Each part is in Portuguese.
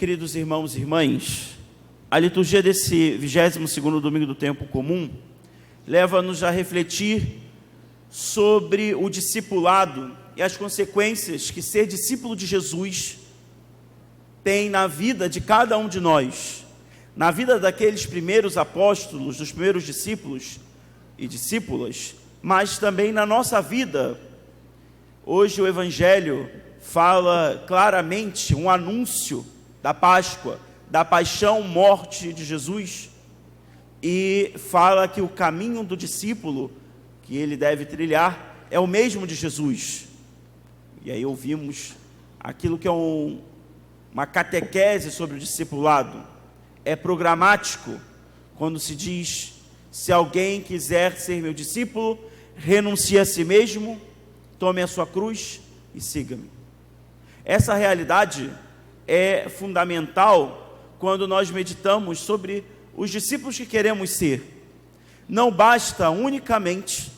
Queridos irmãos e irmãs, a liturgia desse 22º domingo do tempo comum leva-nos a refletir sobre o discipulado e as consequências que ser discípulo de Jesus tem na vida de cada um de nós, na vida daqueles primeiros apóstolos, dos primeiros discípulos e discípulas, mas também na nossa vida. Hoje o Evangelho fala claramente um anúncio da Páscoa, da paixão, morte de Jesus, e fala que o caminho do discípulo que ele deve trilhar é o mesmo de Jesus. E aí ouvimos aquilo que é uma catequese sobre o discipulado. É programático quando se diz: se alguém quiser ser meu discípulo, renuncie a si mesmo, tome a sua cruz e siga-me. Essa realidade é fundamental quando nós meditamos sobre os discípulos que queremos ser. Não basta unicamente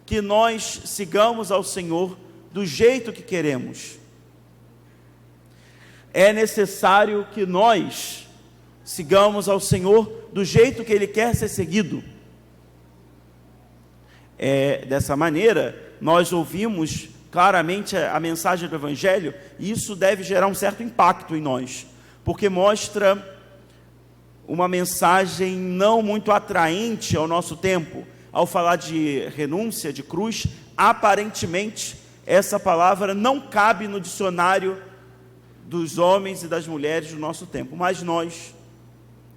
que nós sigamos ao Senhor do jeito que queremos. É necessário que nós sigamos ao Senhor do jeito que Ele quer ser seguido. Dessa maneira, nós ouvimos claramente a mensagem do Evangelho, e isso deve gerar um certo impacto em nós, porque mostra uma mensagem não muito atraente ao nosso tempo. Ao falar de renúncia, de cruz, aparentemente essa palavra não cabe no dicionário dos homens e das mulheres do nosso tempo, mas nós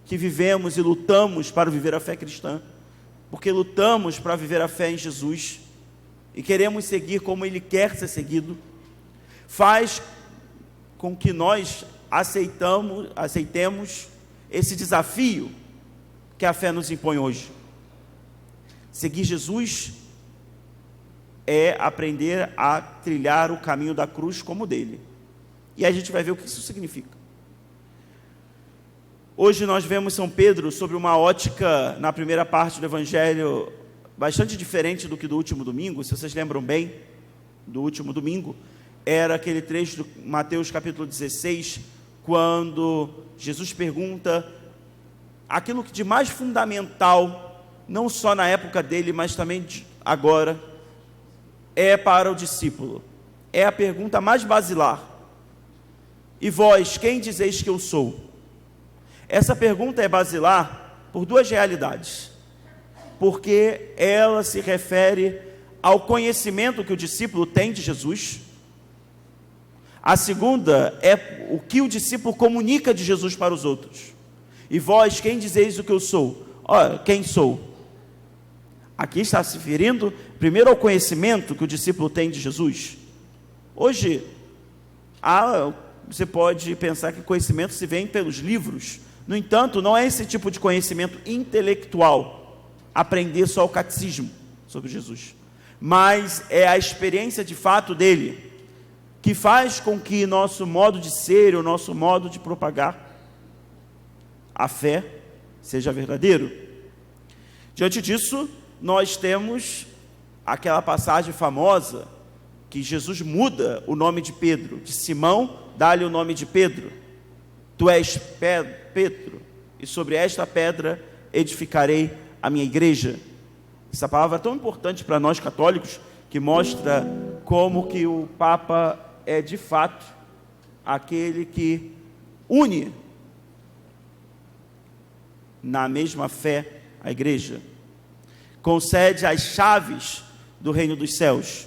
que vivemos e lutamos para viver a fé cristã, porque lutamos para viver a fé em Jesus e queremos seguir como Ele quer ser seguido, faz com que nós aceitemos esse desafio que a fé nos impõe hoje. Seguir Jesus é aprender a trilhar o caminho da cruz como dele. E a gente vai ver o que isso significa. Hoje nós vemos São Pedro sobre uma ótica, na primeira parte do Evangelho, bastante diferente do que do último domingo. Se vocês lembram bem, do último domingo, era aquele trecho do Mateus capítulo 16, quando Jesus pergunta aquilo que de mais fundamental, não só na época dele, mas também agora, é para o discípulo. É a pergunta mais basilar: e vós, quem dizeis que eu sou? Essa pergunta é basilar por duas realidades. Porque ela se refere ao conhecimento que o discípulo tem de Jesus. A segunda é o que o discípulo comunica de Jesus para os outros. E vós, quem dizeis o que eu sou? Ora, quem sou? Aqui está se referindo primeiro ao conhecimento que o discípulo tem de Jesus. Hoje, você pode pensar que conhecimento se vem pelos livros. No entanto, não é esse tipo de conhecimento intelectual, aprender só o catecismo sobre Jesus, mas é a experiência de fato dele, que faz com que nosso modo de ser, o nosso modo de propagar a fé seja verdadeiro. Diante disso, nós temos aquela passagem famosa que Jesus muda o nome de Pedro, de Simão, dá-lhe o nome de Pedro. Tu és Pedro, e sobre esta pedra edificarei a minha igreja. Essa palavra é tão importante para nós católicos, que mostra como que o Papa é de fato aquele que une na mesma fé a igreja, concede as chaves do reino dos céus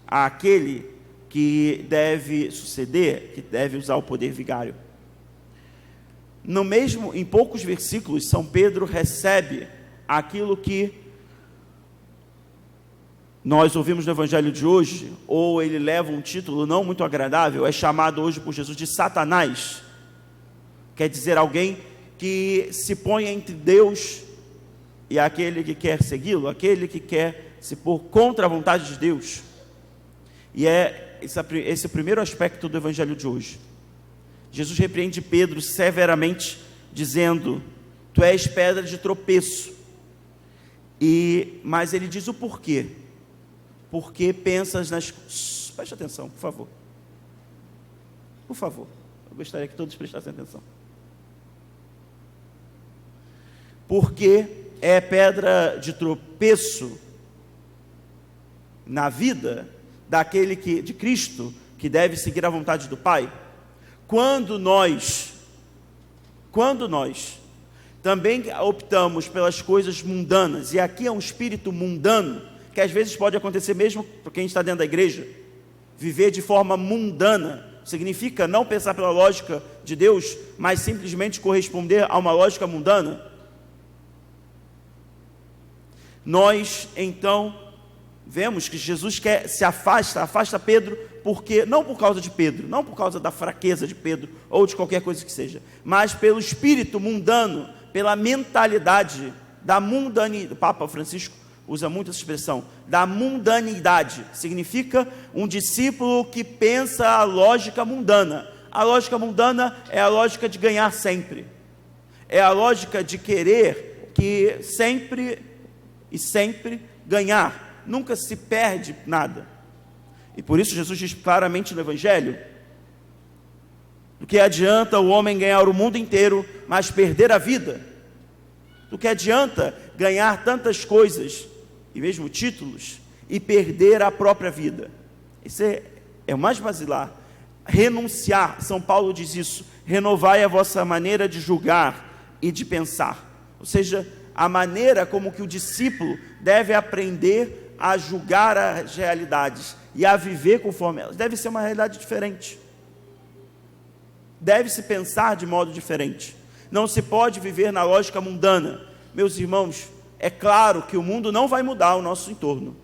àquele que deve suceder, que deve usar o poder vigário. Em poucos versículos, São Pedro recebe aquilo que nós ouvimos no Evangelho de hoje, ou ele leva um título não muito agradável, é chamado hoje por Jesus de Satanás. Quer dizer, alguém que se põe entre Deus e aquele que quer segui-lo, aquele que quer se pôr contra a vontade de Deus. E é esse o primeiro aspecto do Evangelho de hoje. Jesus repreende Pedro severamente, dizendo: tu és pedra de tropeço. Mas ele diz o porquê. Porque pensas nas... Preste atenção, por favor. Por favor, eu gostaria que todos prestassem atenção. Porque é pedra de tropeço na vida daquele de Cristo, que deve seguir a vontade do Pai, quando nós também optamos pelas coisas mundanas, e aqui é um espírito mundano, que às vezes pode acontecer mesmo para quem está dentro da igreja, viver de forma mundana, significa não pensar pela lógica de Deus, mas simplesmente corresponder a uma lógica mundana. Nós, então, vemos que Jesus afasta Pedro, porque, não por causa de Pedro, não por causa da fraqueza de Pedro, ou de qualquer coisa que seja, mas pelo espírito mundano, pela mentalidade da mundanidade. O Papa Francisco usa muito essa expressão, da mundanidade, significa um discípulo que pensa a lógica mundana. A lógica mundana é a lógica de ganhar sempre, é a lógica de querer que sempre ganhar, nunca se perde nada. E por isso Jesus diz claramente no Evangelho: do que adianta o homem ganhar o mundo inteiro, mas perder a vida? Do que adianta ganhar tantas coisas, e mesmo títulos, e perder a própria vida? Esse é o mais basilar. Renunciar, São Paulo diz isso: renovai a vossa maneira de julgar e de pensar. Ou seja, a maneira como que o discípulo deve aprender a julgar as realidades e a viver conforme elas. Deve ser uma realidade diferente. Deve-se pensar de modo diferente. Não se pode viver na lógica mundana. Meus irmãos, é claro que o mundo não vai mudar o nosso entorno.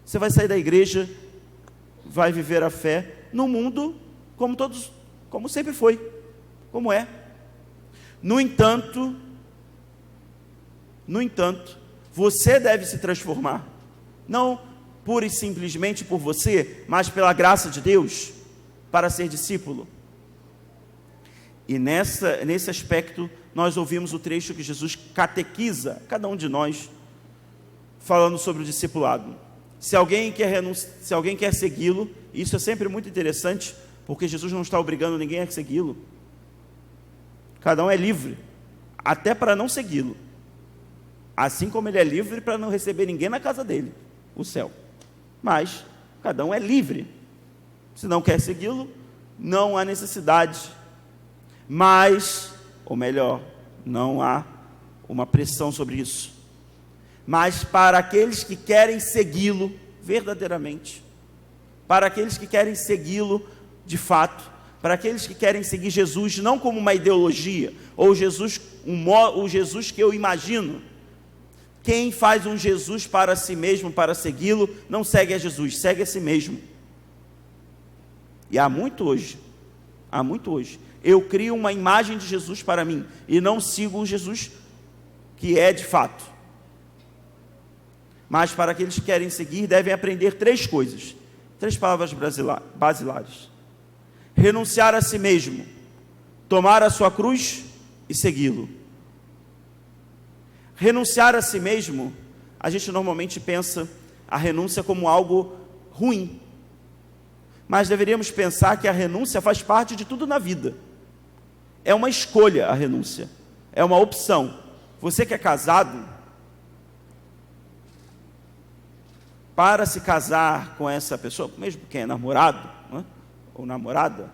Você vai sair da igreja, vai viver a fé no mundo como sempre foi, como é. No entanto, você deve se transformar, não pura e simplesmente por você, mas pela graça de Deus, para ser discípulo. E nesse aspecto, nós ouvimos o trecho que Jesus catequiza cada um de nós, falando sobre o discipulado. Se alguém quer segui-lo, isso é sempre muito interessante, porque Jesus não está obrigando ninguém a segui-lo. Cada um é livre, até para não segui-lo. Assim como ele é livre para não receber ninguém na casa dele, o céu. Mas cada um é livre. Se não quer segui-lo, não há necessidade. Mas, ou melhor, não há uma pressão sobre isso. Mas para aqueles que querem segui-lo verdadeiramente, para aqueles que querem segui-lo de fato, para aqueles que querem seguir Jesus não como uma ideologia, ou o Jesus que eu imagino. Quem faz um Jesus para si mesmo, para segui-lo, não segue a Jesus, segue a si mesmo. E há muito hoje, eu crio uma imagem de Jesus para mim, e não sigo o Jesus que é de fato. Mas para aqueles que querem seguir, devem aprender 3 coisas, 3 palavras basilares: renunciar a si mesmo, tomar a sua cruz e segui-lo. Renunciar a si mesmo, a gente normalmente pensa a renúncia como algo ruim, mas deveríamos pensar que a renúncia faz parte de tudo na vida. É uma escolha a renúncia, é uma opção. Você que é casado, para se casar com essa pessoa, mesmo quem é namorado, né, ou namorada,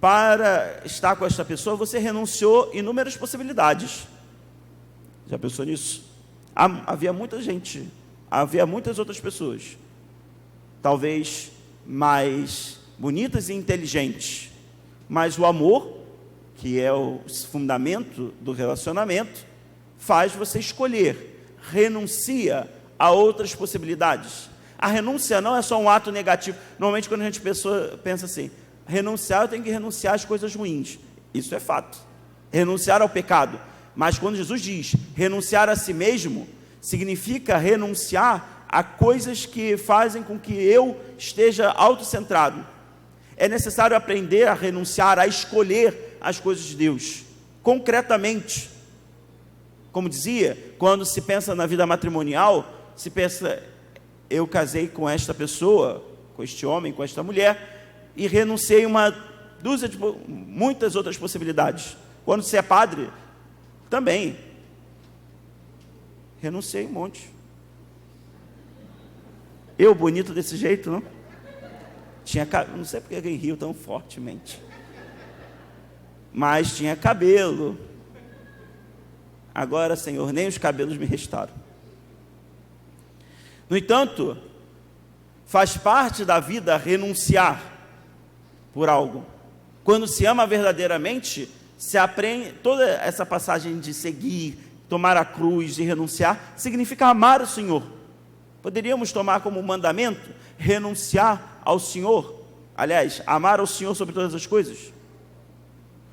para estar com essa pessoa, você renunciou inúmeras possibilidades. Já pensou nisso? Havia muita gente, havia muitas outras pessoas, talvez mais bonitas e inteligentes, mas o amor, que é o fundamento do relacionamento, faz você escolher, renuncia a outras possibilidades. A renúncia não é só um ato negativo. Normalmente quando a gente pensa assim, renunciar, eu tenho que renunciar às coisas ruins. Isso é fato, renunciar ao pecado. Mas quando Jesus diz renunciar a si mesmo, significa renunciar a coisas que fazem com que eu esteja autocentrado. É necessário aprender a renunciar, a escolher as coisas de Deus, concretamente. Como dizia, quando se pensa na vida matrimonial, se pensa, eu casei com esta pessoa, com este homem, com esta mulher, e renunciei muitas outras possibilidades. Quando você é padre, também. Renunciei um monte. Eu, bonito desse jeito, não? Não sei porque alguém riu tão fortemente. Mas tinha cabelo. Agora, Senhor, nem os cabelos me restaram. No entanto, faz parte da vida renunciar por algo. Quando se ama verdadeiramente, se aprende. Toda essa passagem de seguir, tomar a cruz e renunciar, significa amar o Senhor. Poderíamos tomar como mandamento renunciar ao Senhor. Aliás, amar ao Senhor sobre todas as coisas.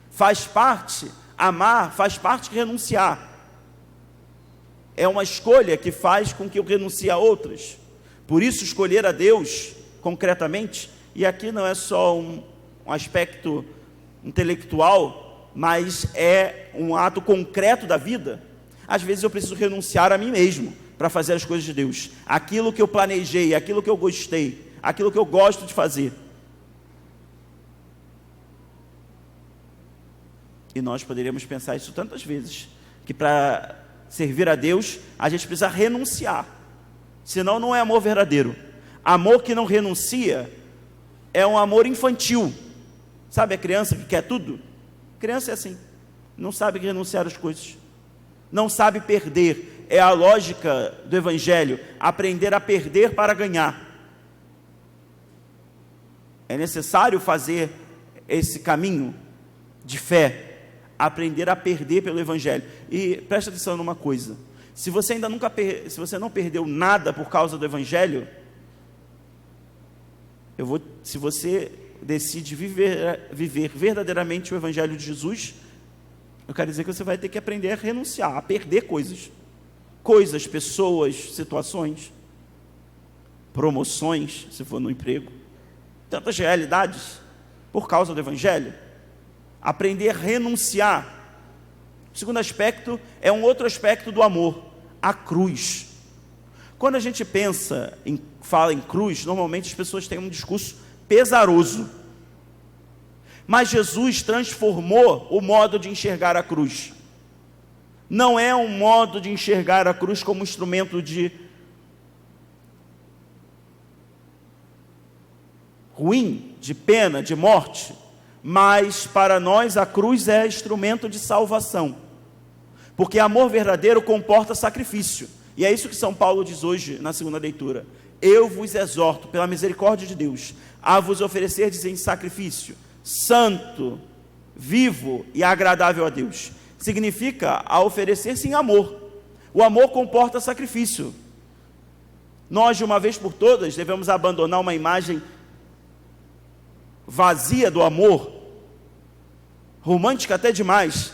Faz parte, amar faz parte de renunciar. É uma escolha que faz com que eu renuncie a outras. Por isso, escolher a Deus, concretamente, e aqui não é só um aspecto intelectual, mas é um ato concreto da vida. Às vezes eu preciso renunciar a mim mesmo para fazer as coisas de Deus. Aquilo que eu planejei, aquilo que eu gostei, aquilo que eu gosto de fazer. E nós poderíamos pensar isso tantas vezes, que para servir a Deus, a gente precisa renunciar. Senão não é amor verdadeiro. Amor que não renuncia é um amor infantil. Sabe a criança que quer tudo? Criança é assim, não sabe renunciar às coisas, não sabe perder. É a lógica do Evangelho, aprender a perder para ganhar. É necessário fazer esse caminho de fé, aprender a perder pelo Evangelho. E preste atenção numa coisa: se você ainda se você não perdeu nada por causa do Evangelho, se você decide viver verdadeiramente o Evangelho de Jesus, eu quero dizer que você vai ter que aprender a renunciar, a perder coisas, pessoas, situações, promoções, se for no emprego, tantas realidades, por causa do Evangelho. Aprender a renunciar. O segundo aspecto é um outro aspecto do amor, a cruz. Quando a gente fala em cruz, normalmente as pessoas têm um discurso pesaroso. Mas Jesus transformou o modo de enxergar a cruz. Não é um modo de enxergar a cruz como instrumento de ruim, de pena, de morte, mas para nós a cruz é instrumento de salvação, porque amor verdadeiro comporta sacrifício, e é isso que São Paulo diz hoje na segunda leitura: eu vos exorto, pela misericórdia de Deus, a vos oferecerdes em sacrifício santo, vivo e agradável a Deus. Significa a oferecer-se em amor. O amor comporta sacrifício. Nós, de uma vez por todas, devemos abandonar uma imagem vazia do amor, romântica até demais,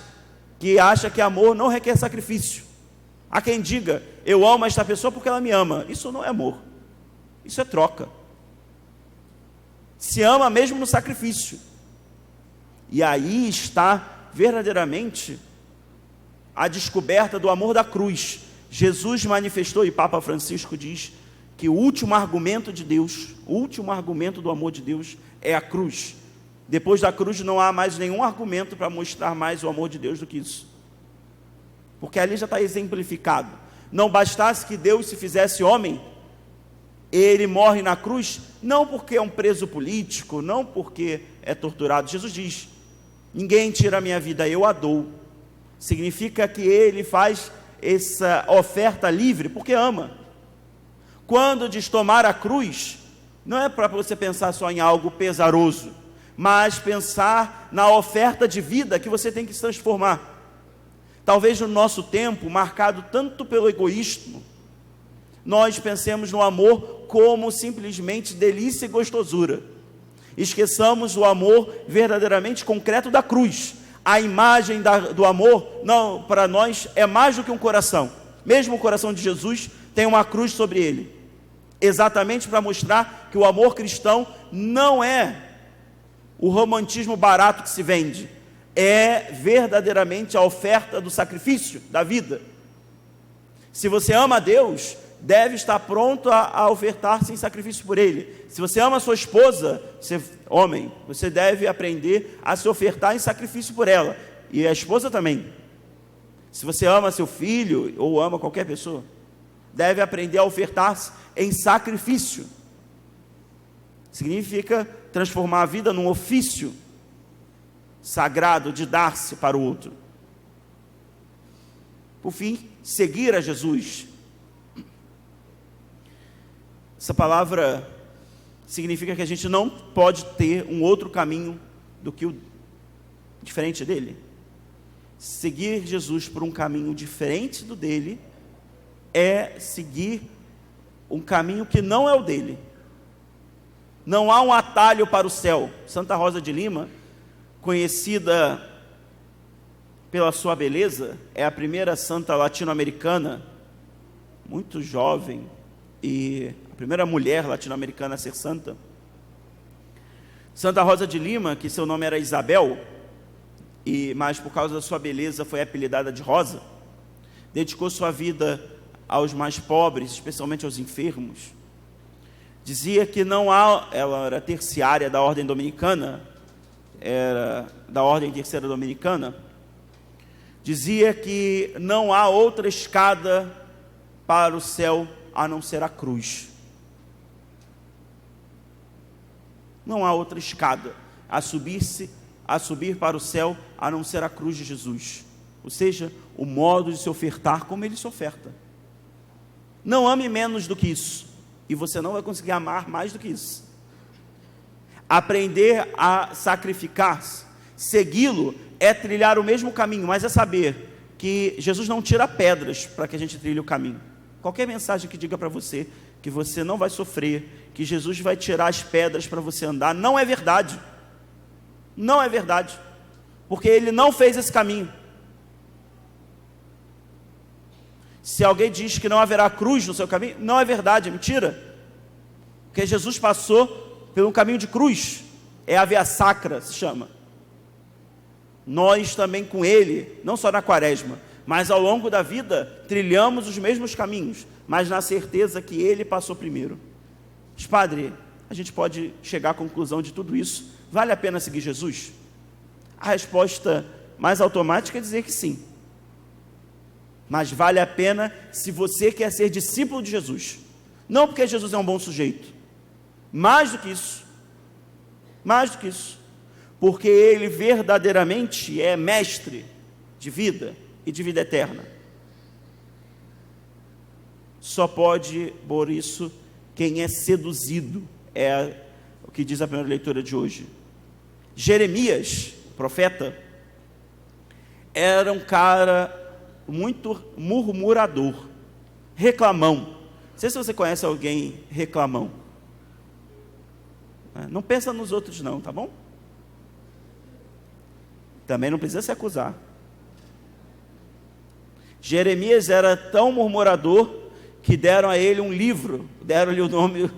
que acha que amor não requer sacrifício. Há quem diga: eu amo esta pessoa porque ela me ama. Isso não é amor, isso é troca. Se ama mesmo no sacrifício. E aí está verdadeiramente a descoberta do amor da cruz. Jesus manifestou, e Papa Francisco diz, que o último argumento de Deus, o último argumento do amor de Deus é a cruz. Depois da cruz não há mais nenhum argumento para mostrar mais o amor de Deus do que isso, porque ali já está exemplificado. Não bastasse que Deus se fizesse homem, ele morre na cruz, não porque é um preso político, não porque é torturado. Jesus diz: ninguém tira a minha vida, eu a dou. Significa que ele faz essa oferta livre porque ama. Quando diz tomar a cruz, não é para você pensar só em algo pesaroso, mas pensar na oferta de vida que você tem que se transformar. Talvez no nosso tempo, marcado tanto pelo egoísmo, nós pensemos no amor como simplesmente delícia e gostosura. Esqueçamos o amor verdadeiramente concreto da cruz. A imagem do amor, não, para nós é mais do que um coração. Mesmo o coração de Jesus tem uma cruz sobre ele, exatamente para mostrar que o amor cristão não é o romantismo barato que se vende, é verdadeiramente a oferta do sacrifício da vida. Se você ama a Deus, deve estar pronto a ofertar-se em sacrifício por ele. Se você ama a sua esposa, homem, você deve aprender a se ofertar em sacrifício por ela, e a esposa também. Se você ama seu filho, ou ama qualquer pessoa, deve aprender a ofertar-se em sacrifício. Significa transformar a vida num ofício sagrado de dar-se para o outro. Por fim, seguir a Jesus. Essa palavra significa que a gente não pode ter um outro caminho do que o diferente dele. Seguir Jesus por um caminho diferente do dele é seguir um caminho que não é o dele. Não há um atalho para o céu. Santa Rosa de Lima, conhecida pela sua beleza, é a primeira santa latino-americana, muito jovem, e a primeira mulher latino-americana a ser santa. Santa Rosa de Lima, que seu nome era Isabel, mas por causa da sua beleza foi apelidada de Rosa, dedicou sua vida aos mais pobres, especialmente aos enfermos. Dizia que ela era terciária da ordem dominicana, era da ordem terceira dominicana. Dizia que não há outra escada para o céu a não ser a cruz. Não há outra escada a subir para o céu a não ser a cruz de Jesus. Ou seja, o modo de se ofertar como ele se oferta. Não ame menos do que isso, e você não vai conseguir amar mais do que isso. Aprender a sacrificar-se, segui-lo, é trilhar o mesmo caminho, mas é saber que Jesus não tira pedras para que a gente trilhe o caminho. Qualquer mensagem que diga para você que você não vai sofrer, que Jesus vai tirar as pedras para você andar, não é verdade. Não é verdade, porque ele não fez esse caminho. Se alguém diz que não haverá cruz no seu caminho, não é verdade, é mentira. Porque Jesus passou por um caminho de cruz, é a via sacra, se chama. Nós também com ele, não só na quaresma, mas ao longo da vida, trilhamos os mesmos caminhos, mas na certeza que ele passou primeiro. Mas, padre, a gente pode chegar à conclusão de tudo isso, vale a pena seguir Jesus? A resposta mais automática é dizer que sim. Mas vale a pena se você quer ser discípulo de Jesus. Não porque Jesus é um bom sujeito. Mais do que isso. Porque ele verdadeiramente é mestre de vida e de vida eterna. Só pode, por isso, quem é seduzido, é o que diz a primeira leitura de hoje. Jeremias, profeta, era um cara muito murmurador, reclamão. Não sei se você conhece alguém reclamão. Não pensa nos outros não, tá bom? Também não precisa se acusar. Jeremias era tão murmurador que deram a ele um livro, deram-lhe o nome,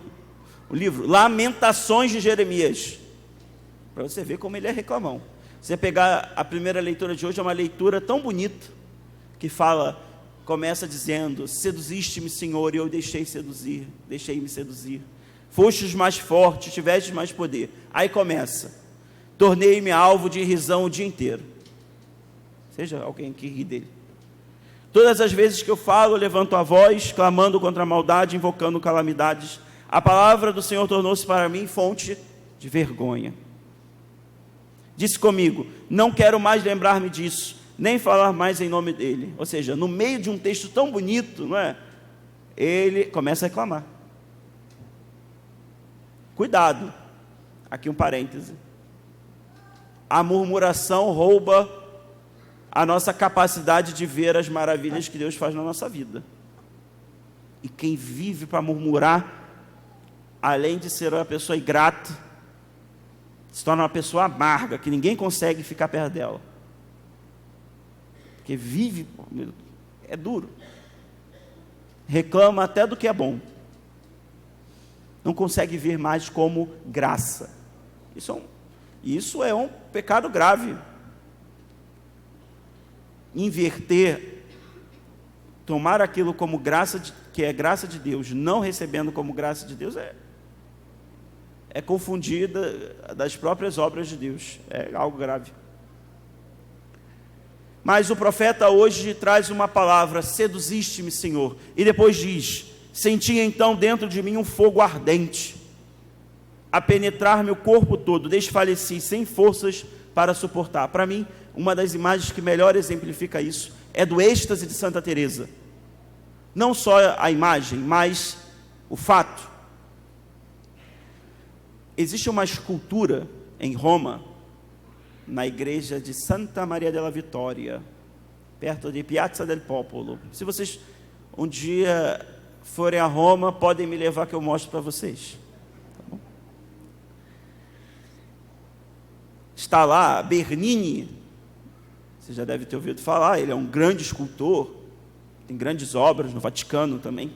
o livro, Lamentações de Jeremias, para você ver como ele é reclamão. Você pegar a primeira leitura de hoje, é uma leitura tão bonita, que começa dizendo: seduziste-me, Senhor, e eu deixei-me seduzir. Fostes mais forte, tivestes mais poder. Aí começa: tornei-me alvo de irrisão o dia inteiro. Seja alguém que ri dele. Todas as vezes que eu falo, levanto a voz, clamando contra a maldade, invocando calamidades. A palavra do Senhor tornou-se para mim fonte de vergonha. Disse comigo: não quero mais lembrar-me disso, nem falar mais em nome dele. Ou seja, no meio de um texto tão bonito, não é? Ele começa a reclamar. Cuidado, aqui um parêntese. A murmuração rouba a nossa capacidade de ver as maravilhas que Deus faz na nossa vida. E quem vive para murmurar, além de ser uma pessoa ingrata, se torna uma pessoa amarga, que ninguém consegue ficar perto dela. Porque vive, é duro. Reclama até do que é bom. Não consegue ver mais como graça. Isso é um pecado grave. Inverter tomar aquilo como que é graça de Deus, não recebendo como graça de Deus, é confundida das próprias obras de Deus. É algo grave. Mas o profeta hoje traz uma palavra: seduziste-me, Senhor. E depois diz: senti então dentro de mim um fogo ardente, a penetrar meu corpo todo, desfaleci sem forças para suportar. Para mim, uma das imagens que melhor exemplifica isso é do êxtase de Santa Teresa. Não só a imagem, mas o fato. Existe uma escultura em Roma, na igreja de Santa Maria della Vittoria, perto de Piazza del Popolo. Se vocês um dia forem a Roma, podem me levar que eu mostro para vocês. Tá bom? Está lá Bernini, você já deve ter ouvido falar, ele é um grande escultor, tem grandes obras no Vaticano também.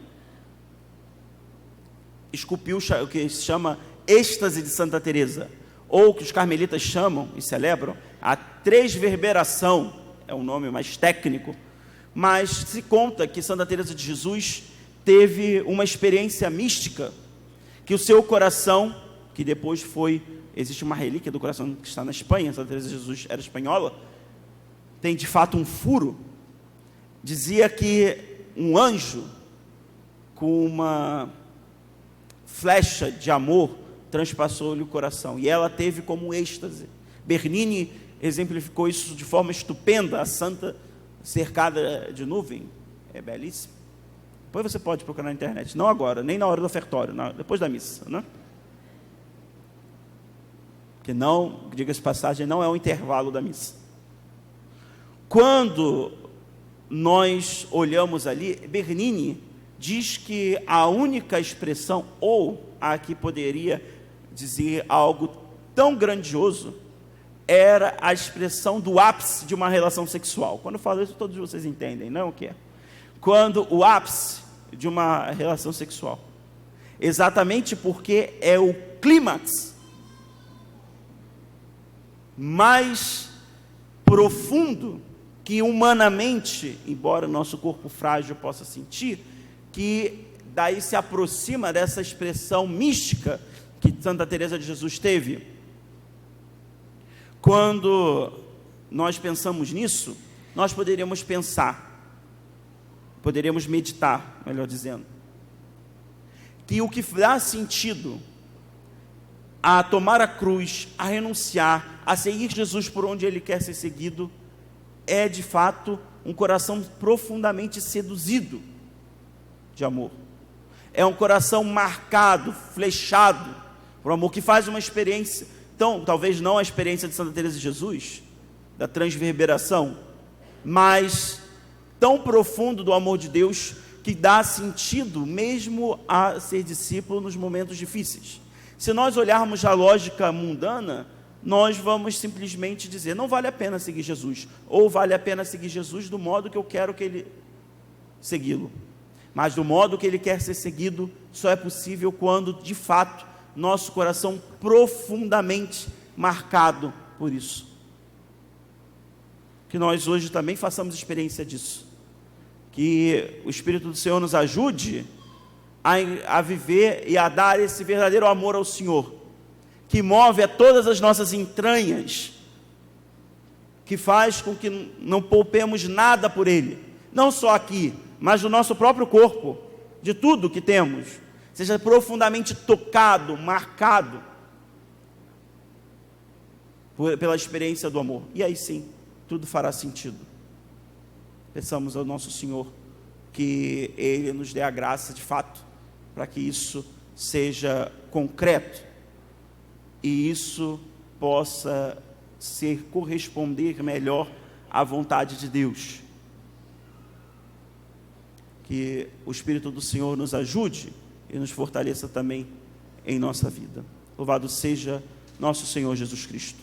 Esculpiu o que se chama êxtase de Santa Teresa, ou que os carmelitas chamam e celebram a transverberação, é um nome mais técnico, mas se conta que Santa Teresa de Jesus teve uma experiência mística, que o seu coração, que depois existe uma relíquia do coração que está na Espanha, Santa Teresa de Jesus era espanhola, tem de fato um furo. Dizia que um anjo com uma flecha de amor transpassou-lhe o coração, e ela teve como um êxtase. Bernini exemplificou isso de forma estupenda, a santa cercada de nuvem, é belíssimo. Depois você pode procurar na internet, não agora, nem na hora do ofertório, depois da missa, né? Que não, diga-se de passagem, não é o intervalo da missa. Quando nós olhamos ali, Bernini diz que a única expressão, ou a que poderia dizer algo tão grandioso, era a expressão do ápice de uma relação sexual. Quando eu falo isso, todos vocês entendem, não é o que é? Quando o ápice de uma relação sexual, exatamente porque é o clímax mais profundo que humanamente, embora o nosso corpo frágil possa sentir, que daí se aproxima dessa expressão mística que Santa Teresa de Jesus teve. Quando nós pensamos nisso, nós poderíamos meditar, melhor dizendo, que o que dá sentido a tomar a cruz, a renunciar, a seguir Jesus por onde Ele quer ser seguido, é de fato um coração profundamente seduzido de amor. É um coração marcado, flechado por amor, que faz uma experiência, então, talvez não a experiência de Santa Teresa de Jesus, da transverberação, mas tão profundo do amor de Deus, que dá sentido mesmo a ser discípulo nos momentos difíceis. Se nós olharmos a lógica mundana, nós vamos simplesmente dizer, não vale a pena seguir Jesus, ou vale a pena seguir Jesus do modo que eu quero que ele segui-lo. Mas do modo que ele quer ser seguido, só é possível quando, de fato, nosso coração profundamente marcado por isso. Que nós hoje também façamos experiência disso. Que o Espírito do Senhor nos ajude a viver e a dar esse verdadeiro amor ao Senhor, que move a todas as nossas entranhas, que faz com que não poupemos nada por Ele, não só aqui, mas do nosso próprio corpo, de tudo que temos, seja profundamente tocado, marcado pela experiência do amor, e aí sim, tudo fará sentido. Peçamos ao nosso Senhor que Ele nos dê a graça de fato, para que isso seja concreto, e isso possa corresponder melhor à vontade de Deus. Que o Espírito do Senhor nos ajude e nos fortaleça também em nossa vida. Louvado seja nosso Senhor Jesus Cristo.